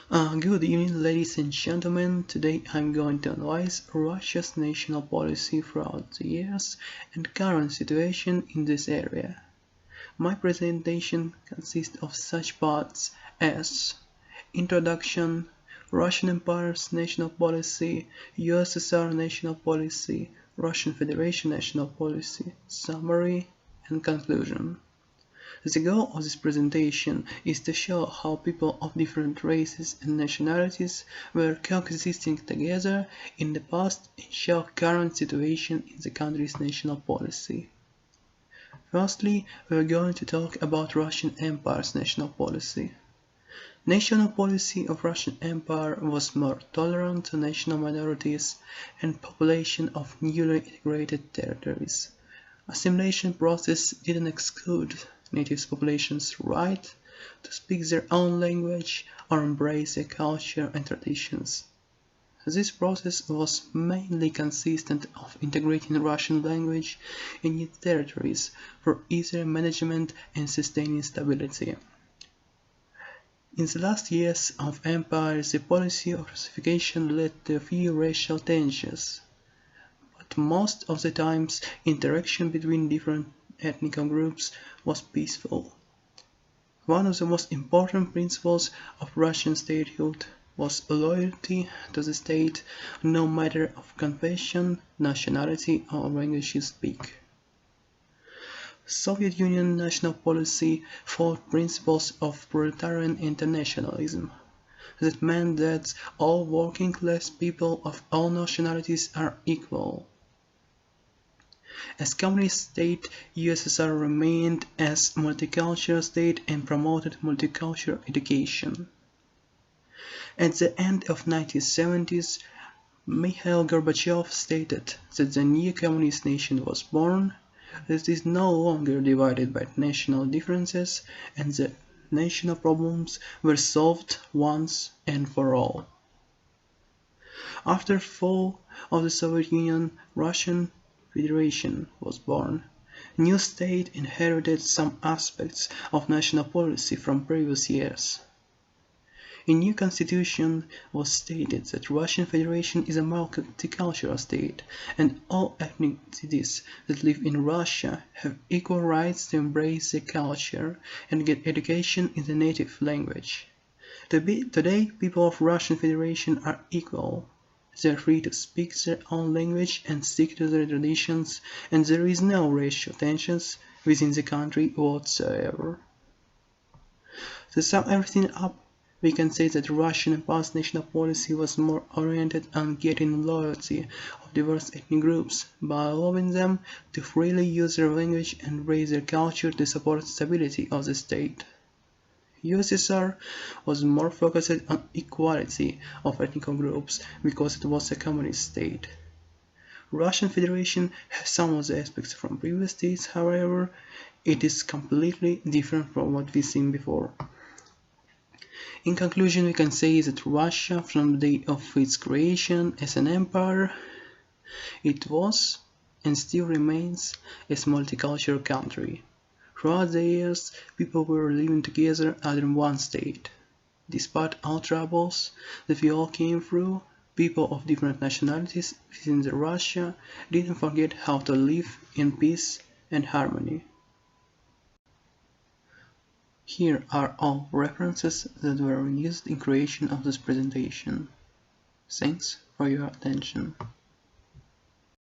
Good evening, ladies and gentlemen. Today I'm going to analyze Russia's national policy throughout the years and current situation in this area. My presentation consists of such parts as Introduction, Russian Empire's national policy, USSR national policy, Russian Federation national policy, summary, and conclusion. The goal of this presentation is to show how people of different races and nationalities were coexisting together in the past and show current situation in the country's national policy. Firstly, we are going to talk about Russian Empire's national policy. National policy of Russian Empire was more tolerant to national minorities and population of newly integrated territories. Assimilation process didn't exclude native population's right to speak their own language or embrace their culture and traditions. This process was mainly consistent of integrating Russian language in new territories for easier management and sustaining stability. In the last years of empire, the policy of Russification led to a few racial tensions, but most of the times interaction between different ethnic groups was peaceful. One of the most important principles of Russian statehood was loyalty to the state, no matter of confession, nationality, or language you speak. Soviet Union national policy followed principles of proletarian internationalism. That meant that all working class people of all nationalities are equal. As communist state, USSR remained as multicultural state and promoted multicultural education. At the end of 1970s, Mikhail Gorbachev stated that the new communist nation was born, that it is no longer divided by national differences, and the national problems were solved once and for all. After the fall of the Soviet Union, Russian Federation was born. New state inherited some aspects of national policy from previous years. A new constitution was stated that Russian Federation is a multicultural state, and all ethnicities that live in Russia have equal rights to embrace their culture and get education in the native language. Today, people of Russian Federation are equal. They are free to speak their own language and stick to their traditions, and there is no racial tensions within the country whatsoever. To sum everything up, we can say that Russian past national policy was more oriented on getting loyalty of diverse ethnic groups by allowing them to freely use their language and raise their culture to support stability of the state. USSR was more focused on equality of ethnic groups because it was a communist state. Russian Federation has some of the aspects from previous states, however, it is completely different from what we've seen before. In conclusion, we can say that Russia, from the day of its creation as an empire, it was and still remains a multicultural country. Throughout the years, people were living together under one state. Despite all troubles that we all came through, people of different nationalities within Russia didn't forget how to live in peace and harmony. Here are all references that were used in creation of this presentation. Thanks for your attention.